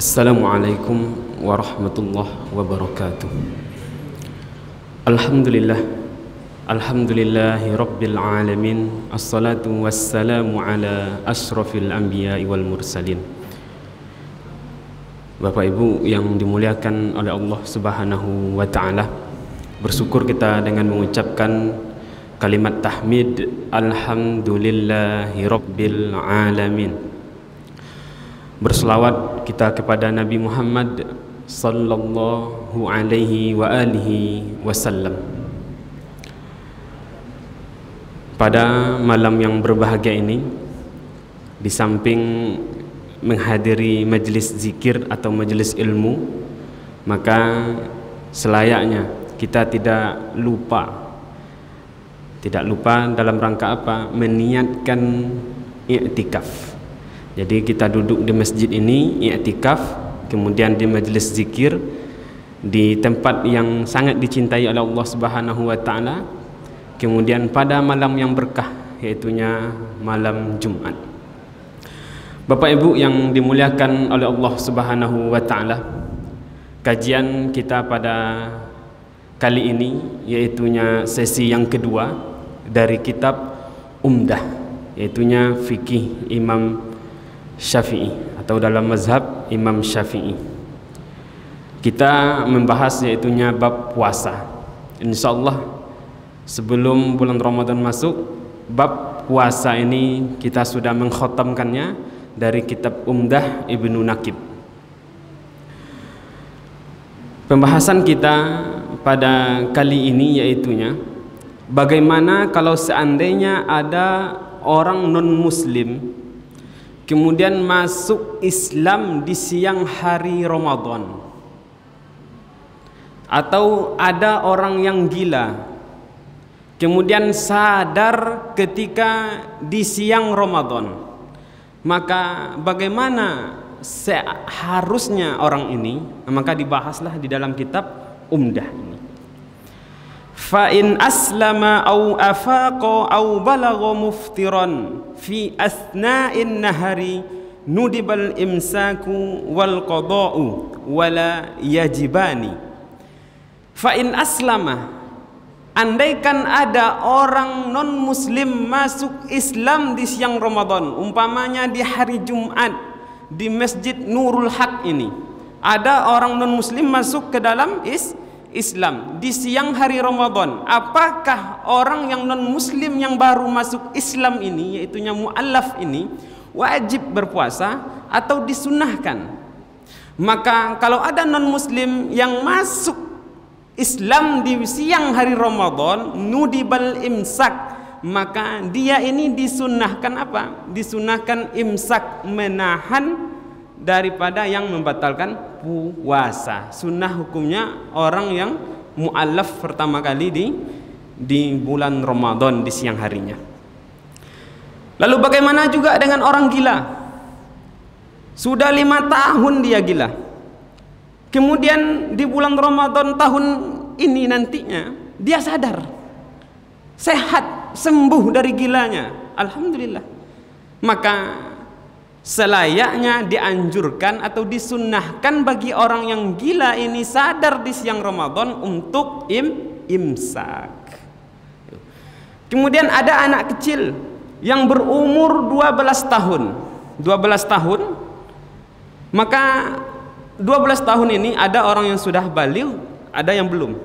Assalamualaikum warahmatullahi wabarakatuh. Alhamdulillah, alhamdulillahi rabbil alamin. Assalatu wassalamu ala ashrafil anbiya'i wal mursalin. Bapak Ibu yang dimuliakan oleh Allah Subhanahu wa ta'ala, bersyukur kita dengan mengucapkan kalimat tahmid, alhamdulillahi rabbil alamin. Berselawat kita kepada Nabi Muhammad sallallahu alaihi wa alihi wasallam. Pada malam yang berbahagia ini, di samping menghadiri majelis zikir atau majelis ilmu, maka selayaknya kita tidak lupa dalam rangka apa? Meniatkan i'tikaf. Jadi kita duduk di masjid ini i'tikaf, kemudian di majelis zikir di tempat yang sangat dicintai oleh Allah Subhanahu wa taala, kemudian pada malam yang berkah, yaitunya malam Jumat. Bapak Ibu yang dimuliakan oleh Allah Subhanahu wa taala, kajian kita pada kali ini yaitunya sesi yang kedua dari kitab Umdah, yaitunya fikih Imam Syafi'i atau dalam mazhab Imam Syafi'i. Kita membahas yaitunya bab puasa. Insyaallah sebelum bulan Ramadan masuk, bab puasa ini kita sudah mengkhatamkannya dari kitab Umdah Ibnu Naqib. Pembahasan kita pada kali ini yaitunya bagaimana kalau seandainya ada orang non muslim kemudian masuk Islam di siang hari Ramadan, atau ada orang yang gila kemudian sadar ketika di siang Ramadan, maka bagaimana seharusnya orang ini? Maka dibahaslah di dalam kitab Umdah ini. Fa in aslama au afaqa au balagha muftiran fi asna'in nahari nudibal imsaku wal qada'u wala yajibani. Fa in aslama, andaikan ada orang non muslim masuk Islam di siang Ramadan, umpamanya di hari Jumat di Masjid Nurul Haq ini, ada orang non muslim masuk ke dalam Islam di siang hari Ramadan, apakah orang yang non muslim yang baru masuk Islam ini, yaitunya mu'allaf ini, wajib berpuasa atau disunahkan? Maka kalau ada non muslim yang masuk Islam di siang hari Ramadan, nudibal imsak, maka dia ini disunahkan apa? Disunahkan imsak, menahan daripada yang membatalkan puasa. Sunnah hukumnya orang yang mu'allaf pertama kali di bulan Ramadan di siang harinya. Lalu bagaimana juga dengan orang gila? Sudah 5 tahun dia gila, kemudian di bulan Ramadan tahun ini nantinya dia sadar, sehat, sembuh dari gilanya, alhamdulillah. Maka selayaknya dianjurkan atau disunnahkan bagi orang yang gila ini sadar di siang Ramadan untuk imsak. Kemudian ada anak kecil yang berumur 12 tahun. 12 tahun, maka 12 tahun ini ada orang yang sudah baligh, ada yang belum.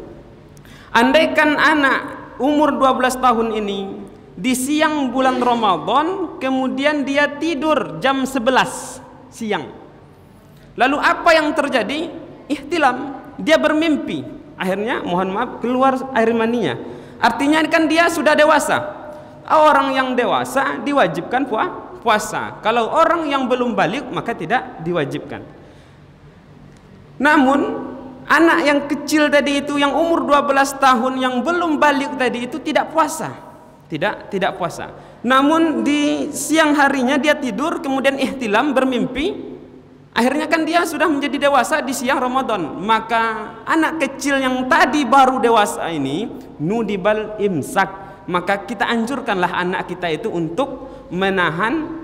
Andaikan anak umur 12 tahun ini di siang bulan Ramadan, kemudian dia tidur jam 11 siang. Lalu apa yang terjadi? Ihtilam, dia bermimpi. Akhirnya, mohon maaf, keluar air maninya. Artinya kan dia sudah dewasa. Orang yang dewasa diwajibkan puasa. Kalau orang yang belum balik maka tidak diwajibkan. Namun anak yang kecil tadi itu, yang umur 12 tahun yang belum balik tadi itu tidak puasa. Tidak puasa. Namun di siang harinya dia tidur, kemudian ihtilam, bermimpi. Akhirnya kan dia sudah menjadi dewasa di siang Ramadan. Maka anak kecil yang tadi baru dewasa ini nudibal imsak. Maka kita anjurkanlah anak kita itu untuk menahan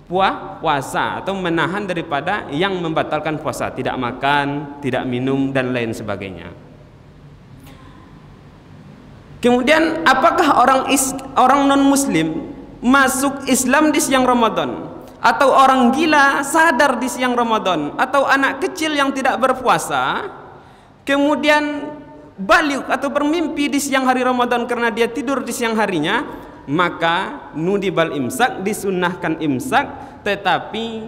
puasa atau menahan daripada yang membatalkan puasa, tidak makan, tidak minum dan lain sebagainya. Kemudian apakah orang non muslim masuk Islam di siang Ramadan, atau orang gila sadar di siang Ramadan, atau anak kecil yang tidak berpuasa kemudian balik atau bermimpi di siang hari Ramadan karena dia tidur di siang harinya, maka nudibal imsak, disunnahkan imsak, tetapi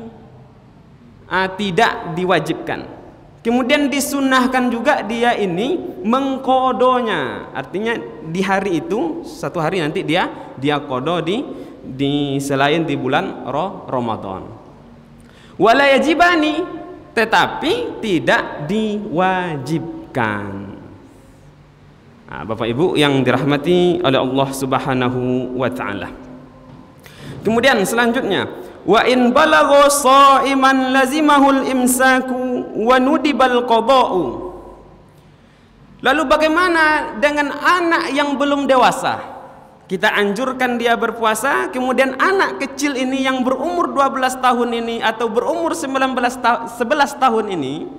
tidak diwajibkan. Kemudian disunnahkan juga dia ini mengkodonya, artinya di hari itu satu hari nanti dia kodo di selain di bulan Ramadan. Wala yajibani, tetapi tidak diwajibkan. Nah, Bapak Ibu yang dirahmati oleh Allah Subhanahu wa taala. Kemudian selanjutnya, wa in balagha sha'iman lazimahul imsaku wa nudibal qada'u. Lalu bagaimana dengan anak yang belum dewasa? Kita anjurkan dia berpuasa, kemudian anak kecil ini yang berumur 12 tahun ini atau berumur 11 tahun ini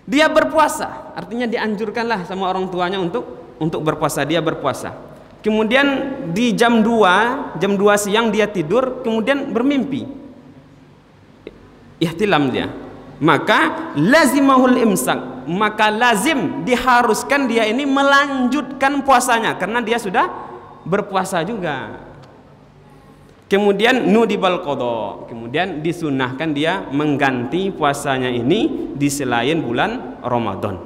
dia berpuasa. Artinya dianjurkanlah sama orang tuanya untuk berpuasa, dia berpuasa. Kemudian di jam 2 siang dia tidur, kemudian bermimpi. Ihtilam dia. Maka lazimahul imsak, maka lazim diharuskan dia ini melanjutkan puasanya karena dia sudah berpuasa juga. Kemudian nudibal qadha, kemudian disunahkan dia mengganti puasanya ini di selain bulan Ramadan.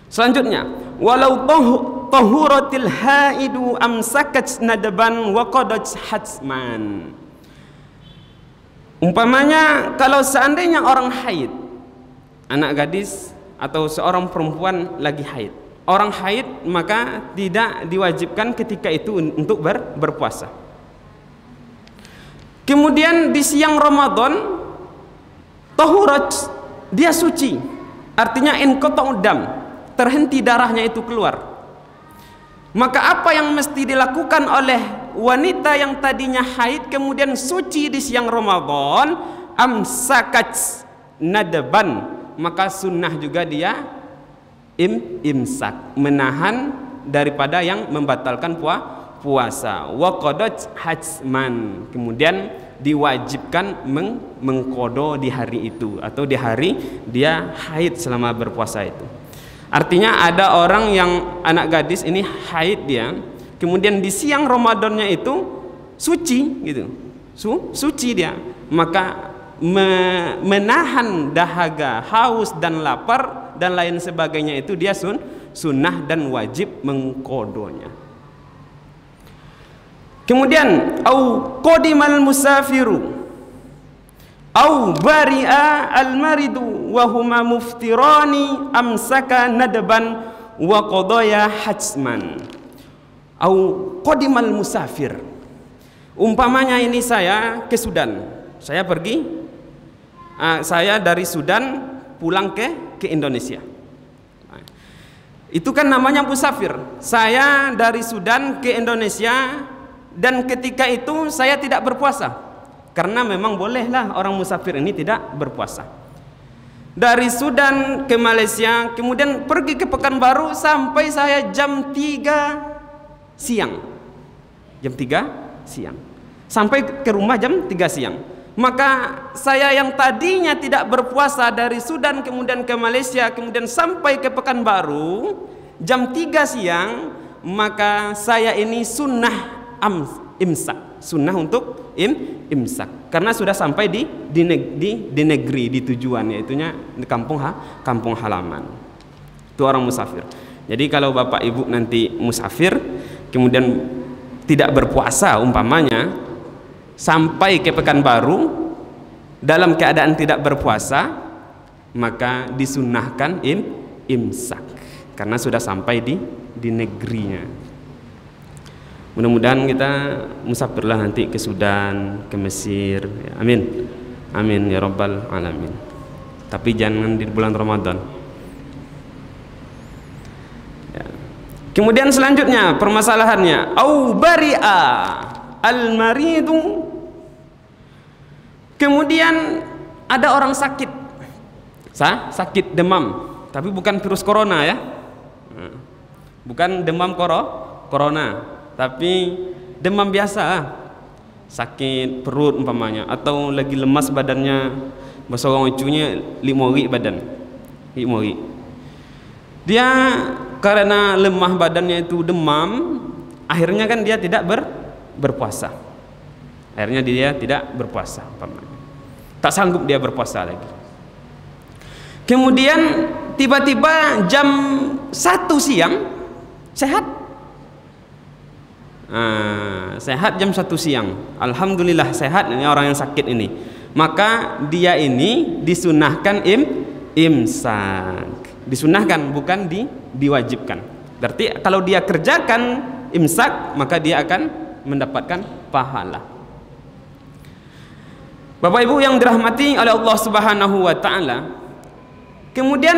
Selanjutnya, walau tahuratil haidu amsakat nadban wa qadat hatsman. Umpamanya kalau seandainya orang haid, anak gadis atau seorang perempuan lagi haid, orang haid maka tidak diwajibkan ketika itu untuk berpuasa. Kemudian di siang Ramadan tahurat, dia suci, artinya inqata'ud dam, terhenti darahnya itu keluar. Maka apa yang mesti dilakukan oleh wanita yang tadinya haid kemudian suci di siang Ramadan? Amsakat nadban, maka sunnah juga dia imsak, menahan daripada yang membatalkan puasa. Wa qadat hatsman, kemudian diwajibkan mengkodo di hari itu atau di hari dia haid selama berpuasa itu. Artinya ada orang yang anak gadis ini haid dia, kemudian di siang Ramadannya itu suci gitu, suci dia, maka menahan dahaga, haus dan lapar dan lain sebagainya itu dia sunnah dan wajib mengkodonya. Kemudian au qadimal musafiru au bari'a al-maridu wa huma muftirani amsaka nadban wa qadaya hatsman. Au qadimal musafir, umpamanya ini saya ke Sudan, saya pergi, saya dari Sudan pulang ke Indonesia, itu kan namanya musafir. Saya dari Sudan ke Indonesia dan ketika itu saya tidak berpuasa karena memang bolehlah orang musafir ini tidak berpuasa. Dari Sudan ke Malaysia, kemudian pergi ke Pekanbaru sampai saya jam 3 siang. Jam 3 siang. Sampai ke rumah jam 3 siang. Maka saya yang tadinya tidak berpuasa dari Sudan kemudian ke Malaysia, kemudian sampai ke Pekanbaru jam 3 siang, maka saya ini sunnah imsak, sunnah untuk imsak karena sudah sampai di negeri, di tujuan, yaitunya di kampung halaman. Itu orang musafir. Jadi kalau Bapak Ibu nanti musafir kemudian tidak berpuasa umpamanya sampai ke Pekanbaru dalam keadaan tidak berpuasa, maka disunnahkan imsak karena sudah sampai di negerinya. Mudah-mudahan kita musafirlah nanti ke Sudan, ke Mesir. Amin. Amin ya rabbal alamin. Tapi jangan di bulan Ramadan. Ya. Kemudian selanjutnya permasalahannya au bari'a al-maridu Kemudian ada orang sakit, sakit demam, tapi bukan virus corona ya, bukan demam corona, tapi demam biasa, sakit perut umpamanya, atau lagi lemas badannya, bahasa orang ucunya limori badan, limori. Dia karena lemah badannya itu demam, akhirnya kan dia tidak berpuasa. Akhirnya dia tidak berpuasa, tak sanggup dia berpuasa lagi. Kemudian tiba-tiba jam 1 siang sehat. Sehat jam 1 siang. Alhamdulillah sehat ini orang yang sakit ini. Maka dia ini disunahkan imsak. Disunahkan bukan diwajibkan. Berarti kalau dia kerjakan imsak maka dia akan mendapatkan pahala. Bapak Ibu yang dirahmati oleh Allah Subhanahu wa taala. Kemudian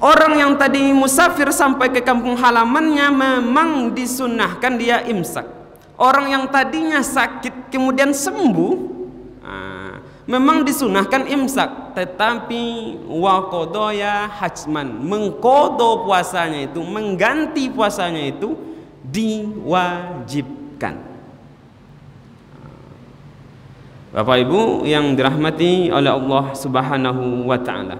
orang yang tadi musafir sampai ke kampung halamannya memang disunahkan dia imsak. Orang yang tadinya sakit kemudian sembuh, memang disunahkan imsak, tetapi wa qadaya hajman, mengqada puasanya itu, mengganti puasanya itu diwajibkan. Bapak Ibu yang dirahmati oleh Allah Subhanahu wa taala.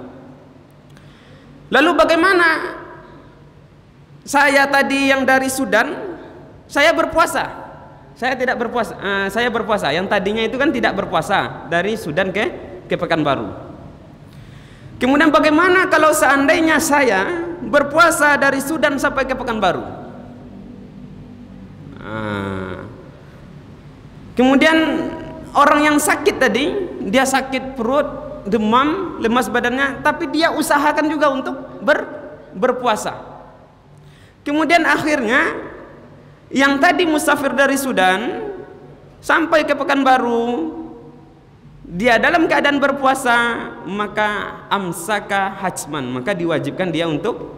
Lalu bagaimana saya tadi yang dari Sudan, saya berpuasa. Saya tidak berpuasa, saya berpuasa. Yang tadinya itu kan tidak berpuasa dari Sudan ke Pekanbaru. Kemudian bagaimana kalau seandainya saya berpuasa dari Sudan sampai ke Pekanbaru? Kemudian orang yang sakit tadi, dia sakit perut, demam, lemas badannya, tapi dia usahakan juga untuk berpuasa. Kemudian akhirnya yang tadi musafir dari Sudan sampai ke Pekanbaru, dia dalam keadaan berpuasa, maka amsaka hajman, maka diwajibkan dia untuk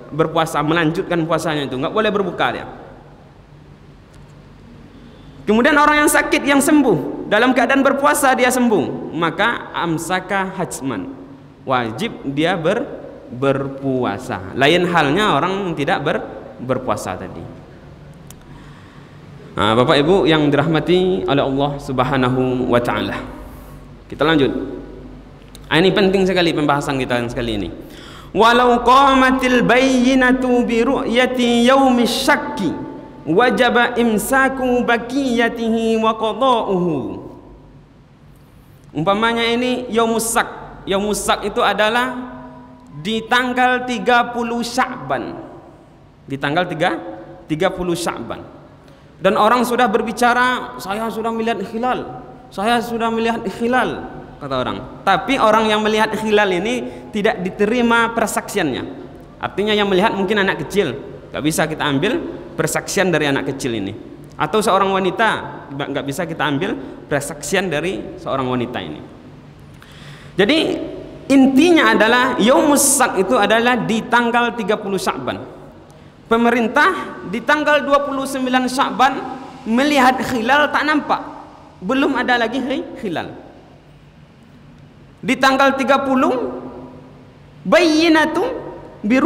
berpuasa, melanjutkan puasanya itu, nggak boleh berbuka dia. Kemudian orang yang sakit yang sembuh, dalam keadaan berpuasa dia sembuh, maka amsaka hajman, wajib dia berpuasa. Lain halnya orang yang tidak berpuasa tadi. Bapak Ibu yang dirahmati oleh Allah Subhanahu wa taala. Kita lanjut. Ini penting sekali pembahasan kita yang sekali ini. Walau qamatil bayyinatu bi ru'yati yaumish syakki wajaba imsaku baqiyatihi wa qada'uhu. Umpamanya ini yaumus syak. Yaumus syak itu adalah di tanggal 30 Sya'ban. Di tanggal 30 Sya'ban. Dan orang sudah berbicara, saya sudah melihat hilal. Saya sudah melihat hilal, kata orang. Tapi orang yang melihat hilal ini tidak diterima persaksiannya. Artinya yang melihat mungkin anak kecil, nggak bisa kita ambil persaksian dari anak kecil ini. Atau seorang wanita, nggak bisa kita ambil persaksian dari seorang wanita ini. Jadi intinya adalah yaumus syak itu adalah di tanggal 30 Sya'ban. Pemerintah di tanggal 29 Sya'ban melihat hilal tak nampak, belum ada lagi hilal. Di tanggal 30 bayyinatu bi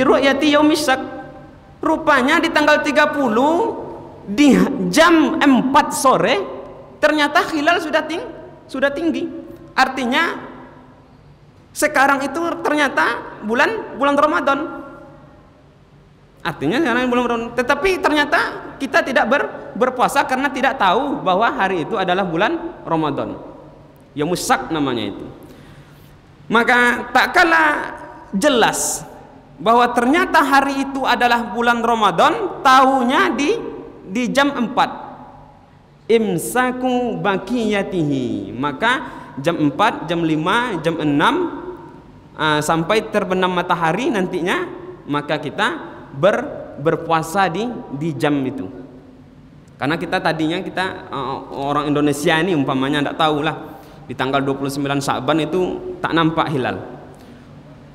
ru'yati yaumis syak. Rupanya di tanggal 30 di jam 4 sore ternyata hilal sudah tinggi. Artinya sekarang itu ternyata bulan Ramadan. Artinya sekarang bulan Ramadan. Tetapi ternyata kita tidak berpuasa karena tidak tahu bahwa hari itu adalah bulan Ramadan. Yaumus syak namanya itu. Maka tak kala jelas bahwa ternyata hari itu adalah bulan Ramadan, tahunya di jam 4. Imsaku baqiyatihi. Maka jam 4, jam 5, jam 6 sampai terbenam matahari nantinya, maka kita berpuasa di jam itu. Karena kita tadinya orang Indonesia ini umpamanya tidak tahu lah, di tanggal 29 Sya'ban itu tak nampak hilal.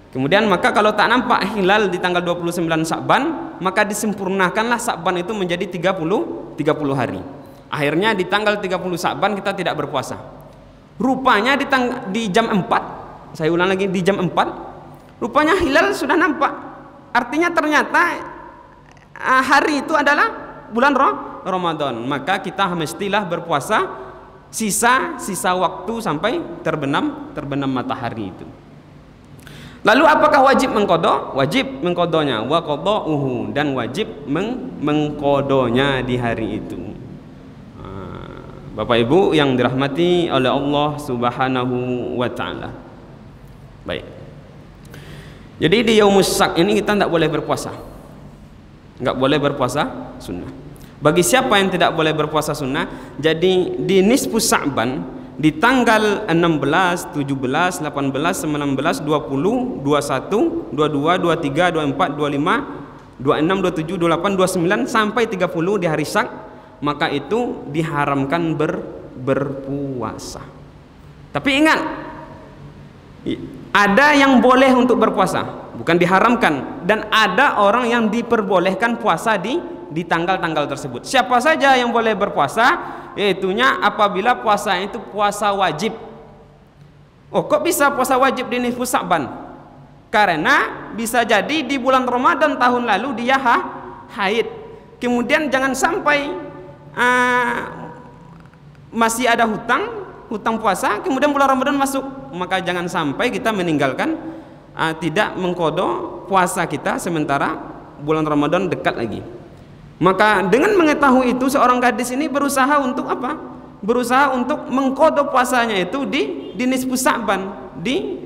Kemudian maka kalau tak nampak hilal di tanggal 29 Sya'ban, maka disempurnakanlah Sya'ban itu menjadi 30 hari. Akhirnya di tanggal 30 Sya'ban kita tidak berpuasa. Rupanya di jam 4, saya ulang lagi, di jam 4 rupanya hilal sudah nampak. Artinya ternyata hari itu adalah bulan Ramadan. Maka kita mestilah berpuasa sisa waktu sampai terbenam matahari itu. Lalu apakah wajib mengqadha? Wajib mengqadhanya, wa qadha'uhu, dan wajib mengqadhanya di hari itu. Bapak Ibu yang dirahmati oleh Allah Subhanahu wa taala. Baik. Jadi di Yaumus Syak ini kita tidak boleh berpuasa. Enggak boleh berpuasa sunnah. Bagi siapa yang tidak boleh berpuasa sunnah, jadi di nisfu Sya'ban di tanggal 16, 17, 18, 19, 20, 21, 22, 23, 24, 25, 26, 27, 28, 29 sampai 30 di hari Syak, maka itu diharamkan berpuasa. Tapi ingat, ada yang boleh untuk berpuasa, bukan diharamkan, dan ada orang yang diperbolehkan puasa di tanggal-tanggal tersebut. Siapa saja yang boleh berpuasa? Yaitunya apabila puasa itu puasa wajib. Oh, kok bisa puasa wajib di nisfu Sya'ban? Karena bisa jadi di bulan Ramadan tahun lalu dia haid. Kemudian jangan sampai masih ada hutang puasa, kemudian bulan Ramadan masuk, maka jangan sampai kita meninggalkan tidak mengqadha puasa kita sementara bulan Ramadan dekat lagi. Maka dengan mengetahui itu, seorang gadis ini berusaha untuk apa? Berusaha untuk mengqadha puasanya itu di nisfu Sya'ban, di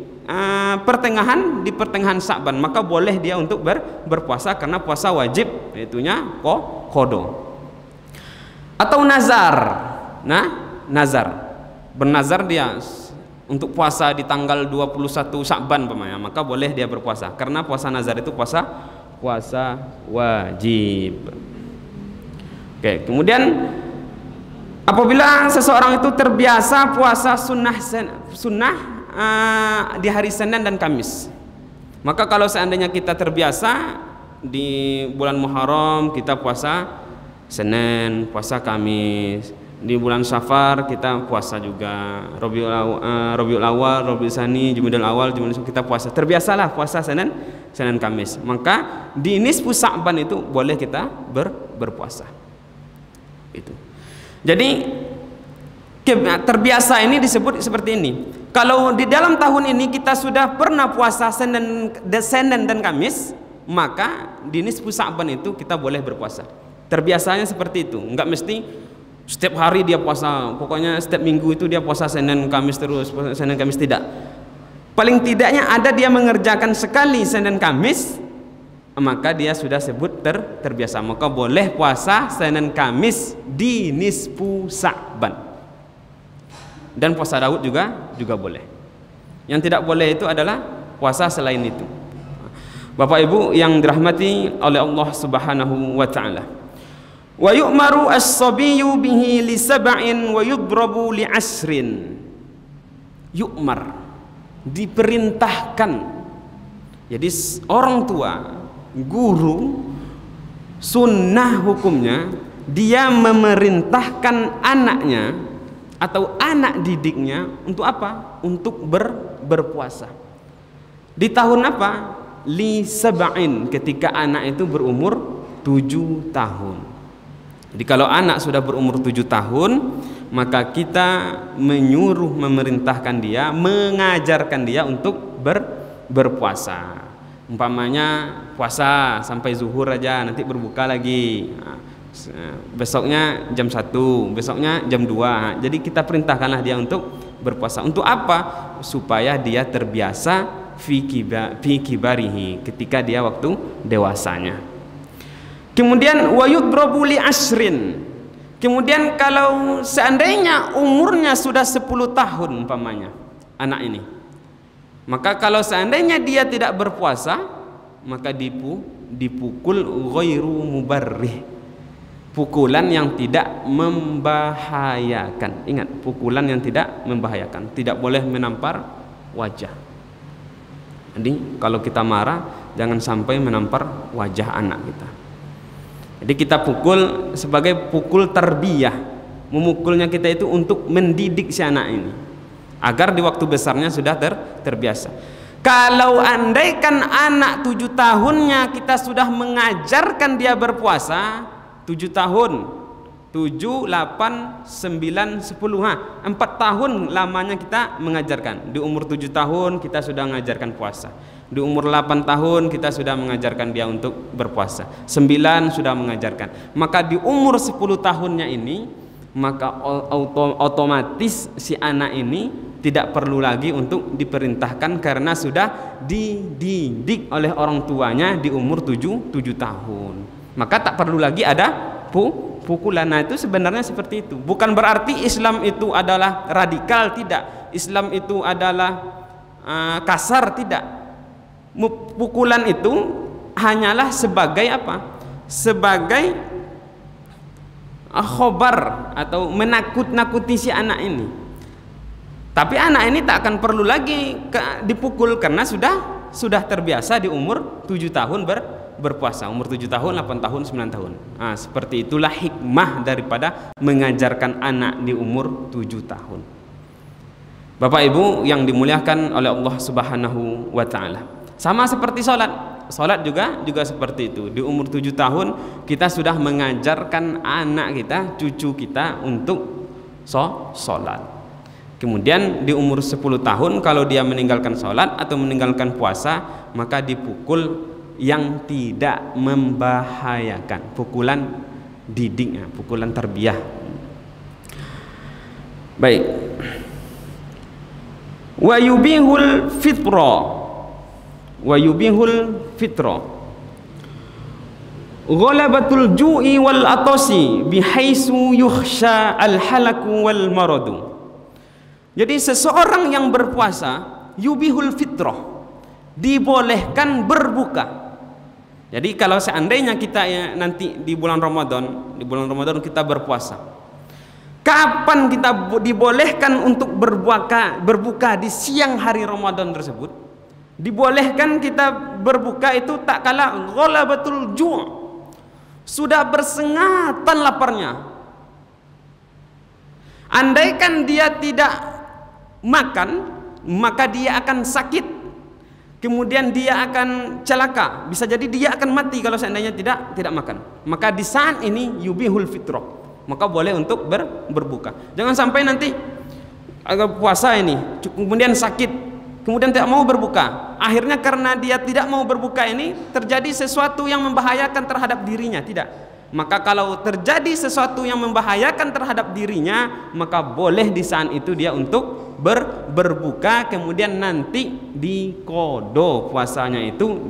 pertengahan Sya'ban. Maka boleh dia untuk berpuasa karena puasa wajib, yaitunya qadha. Atau nazar. Nah, nazar. Bernazar dia untuk puasa di tanggal 21 Sya'ban umpamanya, maka boleh dia berpuasa karena puasa nazar itu puasa wajib. Oke, kemudian apabila seseorang itu terbiasa puasa sunnah di hari Senin dan Kamis, maka kalau seandainya kita terbiasa di bulan Muharram kita puasa Senin, puasa Kamis, di bulan Safar kita puasa juga, Rabiul Awal, Rabiul Tsani, Jumadil Awal, Jumadil kita puasa. Terbiasalah puasa Senin, Kamis. Maka di nisfu Sya'ban itu boleh kita berpuasa. Itu. Jadi terbiasa ini disebut seperti ini. Kalau di dalam tahun ini kita sudah pernah puasa Senin dan Kamis, maka di nisfu Sya'ban itu kita boleh berpuasa. Terbiasanya seperti itu. Enggak mesti setiap hari dia puasa, pokoknya setiap minggu itu dia puasa Senin Kamis terus, Senin Kamis, tidak. Paling tidaknya ada dia mengerjakan sekali Senin Kamis, maka dia sudah sebut terbiasa. Maka boleh puasa Senin Kamis di nisfu Sya'ban. Dan puasa Daud juga boleh. Yang tidak boleh itu adalah puasa selain itu. Bapak Ibu yang dirahmati oleh Allah Subhanahu wa taala. Wa yu'maru as-sabiyyu bihi li sab'in wa yudrabu li asrin. Yu'mar, diperintahkan. Jadi orang tua, guru, sunnah hukumnya dia memerintahkan anaknya atau anak didiknya untuk apa? Untuk berpuasa. Di tahun apa? Li sab'in, ketika anak itu berumur 7 tahun. Jadi kalau anak sudah berumur 7 tahun, maka kita memerintahkan dia, mengajarkan dia untuk berpuasa. Umpamanya puasa sampai zuhur aja, nanti berbuka lagi. Besoknya jam 1, besoknya jam 2. Jadi kita perintahkanlah dia untuk berpuasa. Untuk apa? Supaya dia terbiasa fi kibarihi, ketika dia waktu dewasanya. Kemudian wa yudrabu li asrin. Kemudian kalau seandainya umurnya sudah 10 tahun umpamanya anak ini, maka kalau seandainya dia tidak berpuasa, maka dipukul ghairu mubarrih, pukulan yang tidak membahayakan. Ingat, pukulan yang tidak membahayakan, tidak boleh menampar wajah. Jadi kalau kita marah, jangan sampai menampar wajah anak kita. Jadi kita pukul sebagai pukul tarbiyah, Memukulnya kita itu untuk mendidik si anak ini agar di waktu besarnya sudah terbiasa. Kalau andaikan anak 7 tahunnya kita sudah mengajarkan dia berpuasa, 7 tahun, 7, 8, 9, 10, 4 tahun lamanya kita mengajarkan. Di umur 7 tahun kita sudah mengajarkan puasa. Di umur 8 tahun kita sudah mengajarkan dia untuk berpuasa. 9 sudah mengajarkan. Maka di umur 10 tahunnya ini, maka otomatis si anak ini tidak perlu lagi untuk diperintahkan karena sudah dididik oleh orang tuanya di umur 7 tahun. Maka tak perlu lagi ada pukulan. Nah, itu sebenarnya seperti itu. Bukan berarti Islam itu adalah radikal, tidak. Islam itu adalah kasar, tidak. Pukulan itu hanyalah sebagai apa? Sebagai khobar atau menakut-nakuti si anak ini. Tapi anak ini tak akan perlu lagi dipukul karena sudah terbiasa di umur 7 tahun berpuasa. Umur 7 tahun, 8 tahun, 9 tahun. Nah, seperti itulah hikmah daripada mengajarkan anak di umur 7 tahun. Bapak Ibu yang dimuliakan oleh Allah Subhanahu wa taala. Sama seperti salat. Salat juga seperti itu. Di umur 7 tahun kita sudah mengajarkan anak kita, cucu kita untuk salat. Kemudian di umur 10 tahun kalau dia meninggalkan salat atau meninggalkan puasa, maka dipukul yang tidak membahayakan, pukulan didiknya, pukulan tarbiyah. Baik. Wa yubihul fitra ghalabatul ju'i wal atasi bihaisu yukhsha al halaku wal maradu. Jadi seseorang yang berpuasa yubihul fitrah, dibolehkan berbuka. Jadi kalau seandainya kita nanti di bulan Ramadan kita berpuasa, kapan kita dibolehkan untuk berbuka di siang hari Ramadan tersebut? Dibolehkan kita berbuka itu tak kala ghalabatul ju', sudah bersengatan laparnya. Andaikan dia tidak makan, maka dia akan sakit, kemudian dia akan celaka, bisa jadi dia akan mati kalau seandainya tidak makan. Maka di saat ini yubihul fitrah, maka boleh untuk berbuka. Jangan sampai nanti agak puasa ini kemudian sakit, kemudian tidak mau berbuka. Akhirnya karena dia tidak mau berbuka ini terjadi sesuatu yang membahayakan terhadap dirinya, tidak. Maka kalau terjadi sesuatu yang membahayakan terhadap dirinya, maka boleh di saat itu dia untuk berbuka, kemudian nanti dikodo puasanya itu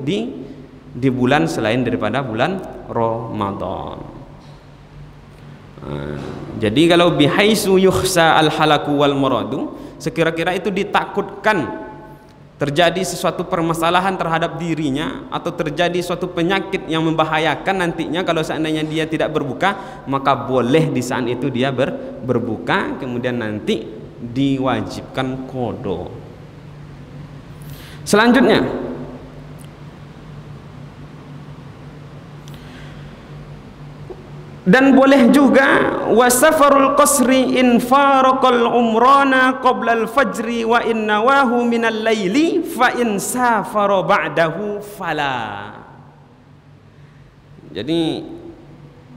di bulan selain daripada bulan Ramadan. Jadi kalau bihaisu yukhsa al halaku wal maradu, sekira-kira itu ditakutkan terjadi sesuatu permasalahan terhadap dirinya atau terjadi suatu penyakit yang membahayakan nantinya kalau seandainya dia tidak berbuka, maka boleh di saat itu dia berbuka, kemudian nanti diwajibkan qada. Selanjutnya, dan boleh juga wasafarul qasri in faraqal umrana qabla al-fajri wa in nawahu minal laili fa in safara ba'dahu fala. Jadi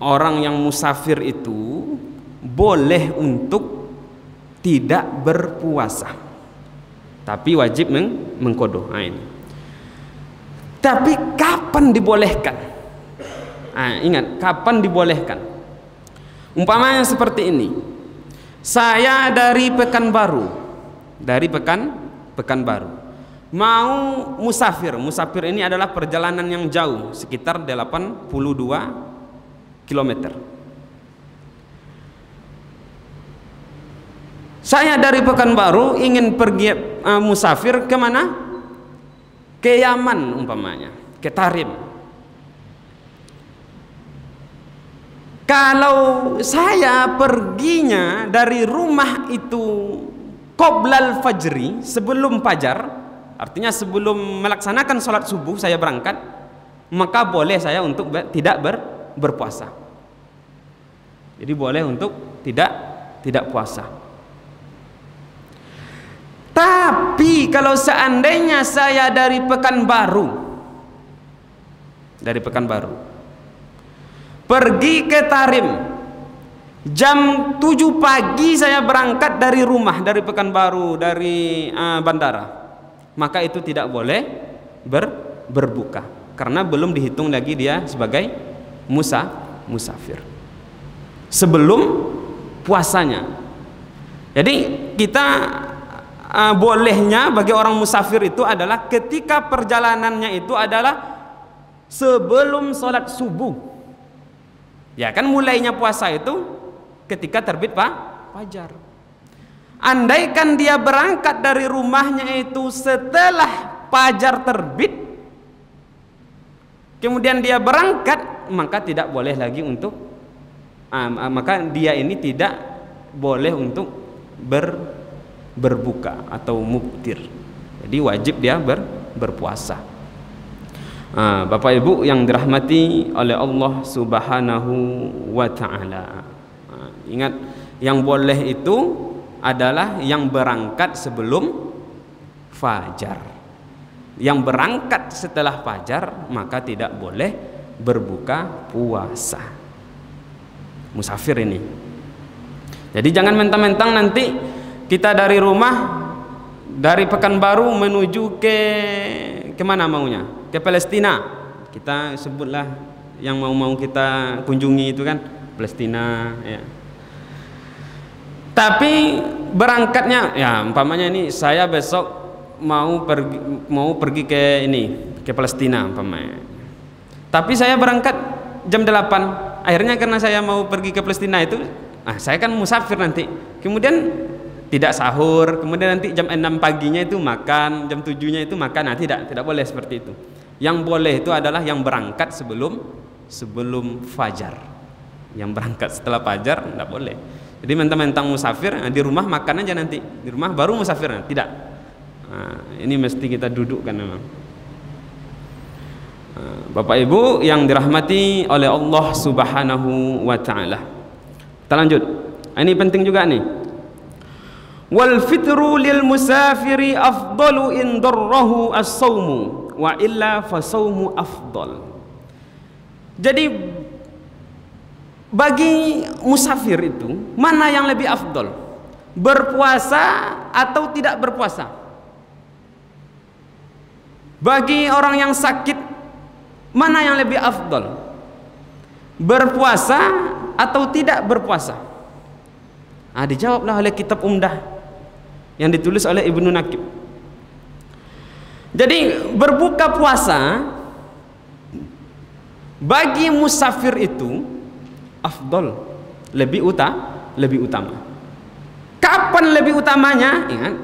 orang yang musafir itu boleh untuk tidak berpuasa, tapi wajib mengqada. Ini. Tapi kapan dibolehkan? Ingat, kapan dibolehkan? Umpamanya seperti ini. Saya dari Pekanbaru, mau musafir. Musafir ini adalah perjalanan yang jauh, sekitar 82 km. Saya dari Pekanbaru ingin pergi musafir ke mana? Ke Yaman umpamanya, ke Tarim. Kalau saya perginya dari rumah itu qoblal fajri, sebelum fajar, artinya sebelum melaksanakan sholat subuh saya berangkat, maka boleh saya untuk tidak berpuasa. Jadi boleh untuk tidak tidak puasa. Tapi kalau seandainya saya dari Pekanbaru pergi ke Tarim, jam 7 pagi saya berangkat dari rumah, dari Pekanbaru, dari bandara, maka itu tidak boleh berbuka karena belum dihitung lagi dia sebagai musafir sebelum puasanya. Jadi kita bolehnya bagi orang musafir itu adalah ketika perjalanannya itu adalah sebelum sholat subuh. Ya kan, mulainya puasa itu ketika terbit fajar. Andaikan dia berangkat dari rumahnya itu setelah fajar terbit, kemudian dia berangkat, maka tidak boleh lagi untuk maka dia ini tidak boleh untuk berbuka atau muftir. Jadi wajib dia berpuasa. Bapak Ibu yang dirahmati oleh Allah Subhanahu wa taala. Ingat, yang boleh itu adalah yang berangkat sebelum fajar. Yang berangkat setelah fajar maka tidak boleh berbuka puasa. Musafir ini. Jadi jangan mentang-mentang nanti kita dari rumah, dari Pekanbaru menuju ke mana maunya? Ke Palestina. Kita sebutlah yang mau kita kunjungi itu kan Palestina ya. Tapi berangkatnya ya umpamanya ini saya besok mau pergi ke Palestina umpamanya. Tapi saya berangkat jam 8. Akhirnya karena saya mau pergi ke Palestina itu, saya kan musafir nanti. Kemudian tidak sahur, kemudian nanti jam 6 paginya itu makan, jam 7-nya itu makan. Tidak boleh seperti itu. Yang boleh itu adalah yang berangkat sebelum fajar. Yang berangkat setelah fajar tidak boleh. Jadi mentang-mentang musafir, di rumah makan aja nanti, di rumah baru musafir, tidak. Ini mesti kita dudukkan memang. Bapak Ibu yang dirahmati oleh Allah Subhanahu wa taala. Kita lanjut. Ini penting juga nih. Wal fitru lil musafiri afdalu in darrahu as-saumu wa illa fasaumu afdal. Jadi bagi musafir itu mana yang lebih afdal? Berpuasa atau tidak berpuasa? Bagi orang yang sakit mana yang lebih afdal? Berpuasa atau tidak berpuasa? Dijawablah oleh kitab Umdah yang ditulis oleh Ibnu Nakib. Jadi berbuka puasa bagi musafir itu afdal, lebih utama. Kapan lebih utamanya? Ingat,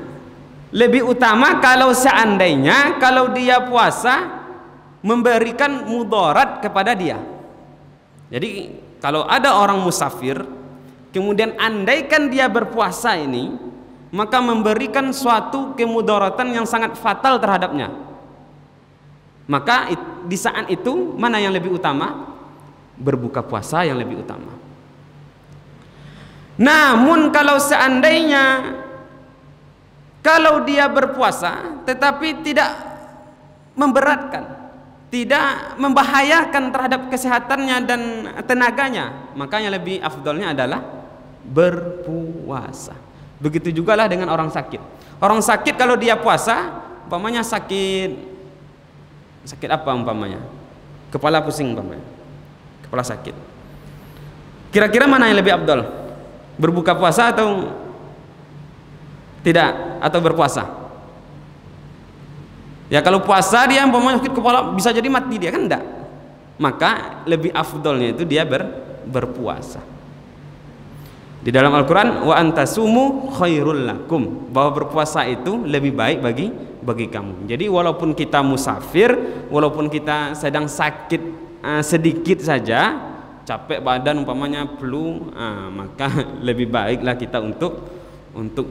lebih utama kalau seandainya kalau dia puasa memberikan mudarat kepada dia. Jadi kalau ada orang musafir kemudian andaikan dia berpuasa ini, maka memberikan suatu kemudaratan yang sangat fatal terhadapnya. Maka di saat itu mana yang lebih utama? Berbuka puasa yang lebih utama. Namun kalau seandainya kalau dia berpuasa tetapi tidak memberatkan, tidak membahayakan terhadap kesehatannya dan tenaganya, maka yang lebih afdolnya adalah berpuasa. Begitu juga lah dengan orang sakit. Orang sakit kalau dia puasa, umpamanya sakit apa umpamanya? Kepala pusing umpamanya. Kepala sakit. Kira-kira mana yang lebih afdal? Berbuka puasa atau tidak? Atau berpuasa? Ya kalau puasa dia umpamanya sakit kepala bisa jadi mati dia kan enggak. Maka lebih afdalnya itu dia berpuasa. Di dalam Al-Quran wa antasumu khairul lakum, bahwa berpuasa itu lebih baik bagi kamu. Jadi walaupun kita musafir, walaupun kita sedang sakit sedikit saja, capek badan umpamanya flu, maka lebih baiklah kita untuk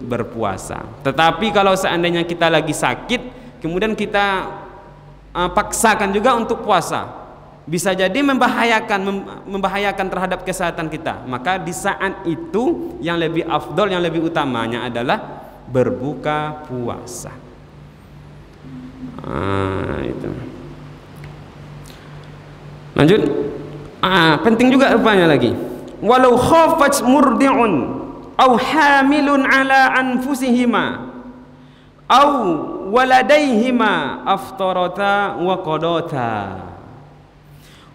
berpuasa. Tetapi kalau seandainya kita lagi sakit kemudian kita paksakan juga untuk puasa, bisa jadi membahayakan terhadap kesehatan kita. Maka di saat itu yang lebih afdol, yang lebih utamanya adalah berbuka puasa. Itu. Lanjut. Penting juga rupanya lagi. Walau khafat murdi'un aw hamilun ala anfusihima aw waladaihima aftarata wa qadata.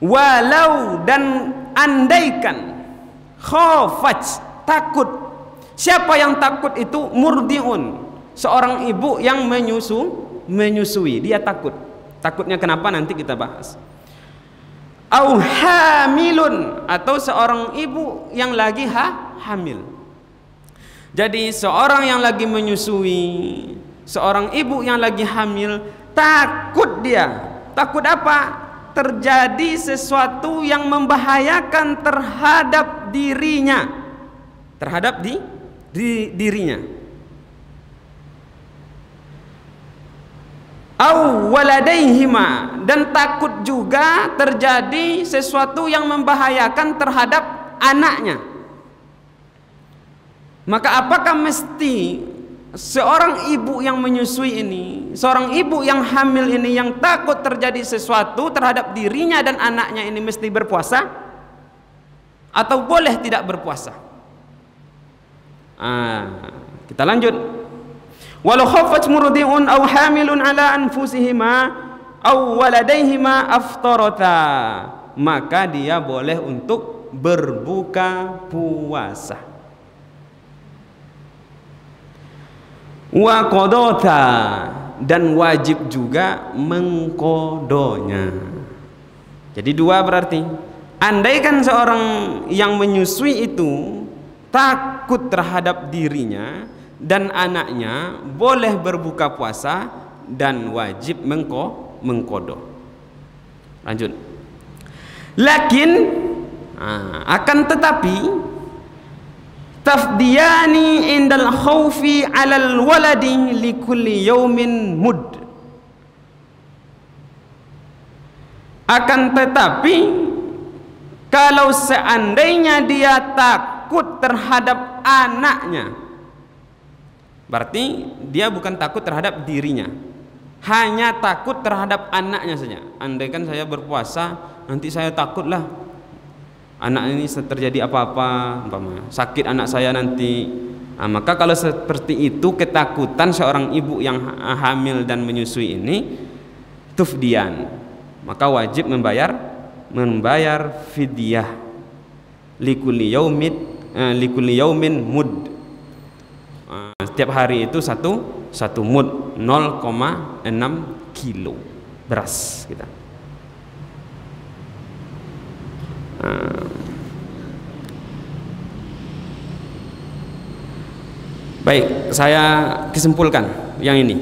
Walau, dan andaikan, khafat, takut. Siapa yang takut itu? Murdiun, seorang ibu yang menyusui, dia takut. Takutnya kenapa nanti kita bahas. Au hamilun, atau seorang ibu yang lagi hamil. Jadi seorang yang lagi menyusui, seorang ibu yang lagi hamil, takut dia. Takut apa? Terjadi sesuatu yang membahayakan terhadap dirinya, terhadap dirinya. Au waladaihima, dan takut juga terjadi sesuatu yang membahayakan terhadap anaknya. Maka apakah mesti seorang ibu yang menyusui ini, seorang ibu yang hamil ini, yang takut terjadi sesuatu terhadap dirinya dan anaknya ini mesti berpuasa? Atau boleh tidak berpuasa? Kita lanjut. Walau khafat murdi'un aw hamilun ala anfusihima aw waladaihima aftarata, maka dia boleh untuk berbuka puasa. Wa qadata, dan wajib juga mengkodonya. Jadi dua berarti. Andaikan seorang yang menyusui itu takut terhadap dirinya dan anaknya, boleh berbuka puasa dan wajib mengkodo. Lanjut. Lakin akan tetapi tafdiyani indal khawfi alal waladi likulli yaumin mud. Akan tetapi kalau seandainya dia takut terhadap anaknya, berarti dia bukan takut terhadap dirinya, hanya takut terhadap anaknya saja. Andaikan saya berpuasa, nanti saya takutlah anak ini terjadi apa-apa, sakit anak saya nanti. Maka kalau seperti itu ketakutan seorang ibu yang hamil dan menyusui ini, tufdian, maka wajib membayar fidyah likulli yaumin mud. Setiap hari itu satu mud, 0,6 kilo beras kita. Baik, saya kesimpulkan yang ini.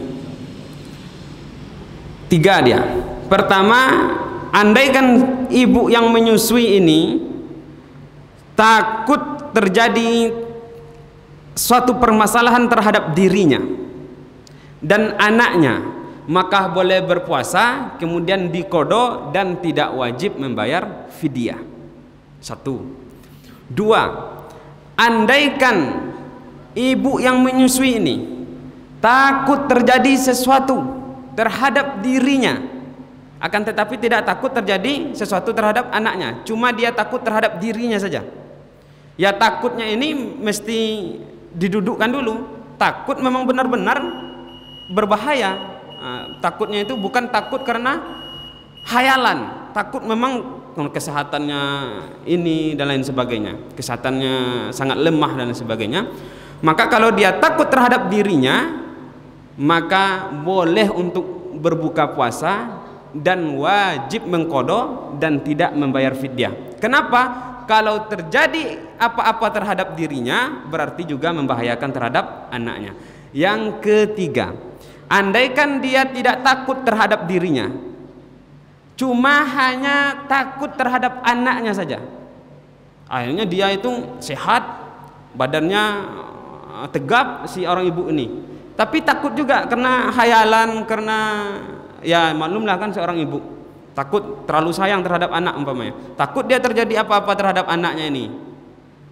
3 dia. Pertama, andaikan ibu yang menyusui ini takut terjadi suatu permasalahan terhadap dirinya dan anaknya, maka boleh berpuasa, kemudian dikodo dan tidak wajib membayar fidyah. 1. 2. Andaikan ibu yang menyusui ini takut terjadi sesuatu terhadap dirinya, akan tetapi tidak takut terjadi sesuatu terhadap anaknya, cuma dia takut terhadap dirinya saja. Ya takutnya ini mesti didudukkan dulu. Takut memang benar-benar berbahaya. Takutnya itu bukan takut karena hayalan, takut memang kesehatannya ini dan lain sebagainya, kesehatannya sangat lemah dan lain sebagainya. Maka kalau dia takut terhadap dirinya, maka boleh untuk berbuka puasa dan wajib mengkodo dan tidak membayar fidyah. Kenapa? Kalau terjadi apa-apa terhadap dirinya, berarti juga membahayakan terhadap anaknya. Yang ketiga, andaikan dia tidak takut terhadap dirinya, cuma hanya takut terhadap anaknya saja, akhirnya dia itu sehat, badannya tegap si orang ibu ini, tapi takut juga karena hayalan, karena ya maklumlah kan seorang ibu takut terlalu sayang terhadap anak umpamanya, takut dia terjadi apa-apa terhadap anaknya ini,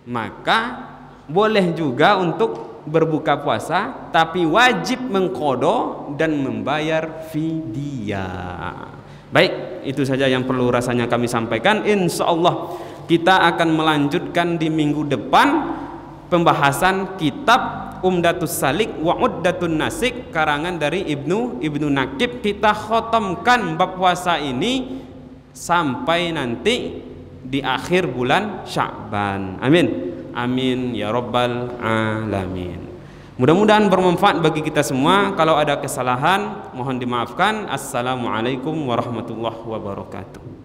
maka boleh juga untuk berbuka puasa, tapi wajib mengqadha dan membayar fidyah. Baik, itu saja yang perlu rasanya kami sampaikan. Insyaallah kita akan melanjutkan di minggu depan pembahasan kitab Umdatus Salik wa Uddatun Nasik karangan dari Ibnu Nakib. Kita khotamkan bab puasa ini sampai nanti di akhir bulan Sya'ban. Amin. Amin ya rabbal alamin. Mudah-mudahan bermanfaat bagi kita semua. Kalau ada kesalahan mohon dimaafkan. Assalamualaikum warahmatullahi wabarakatuh.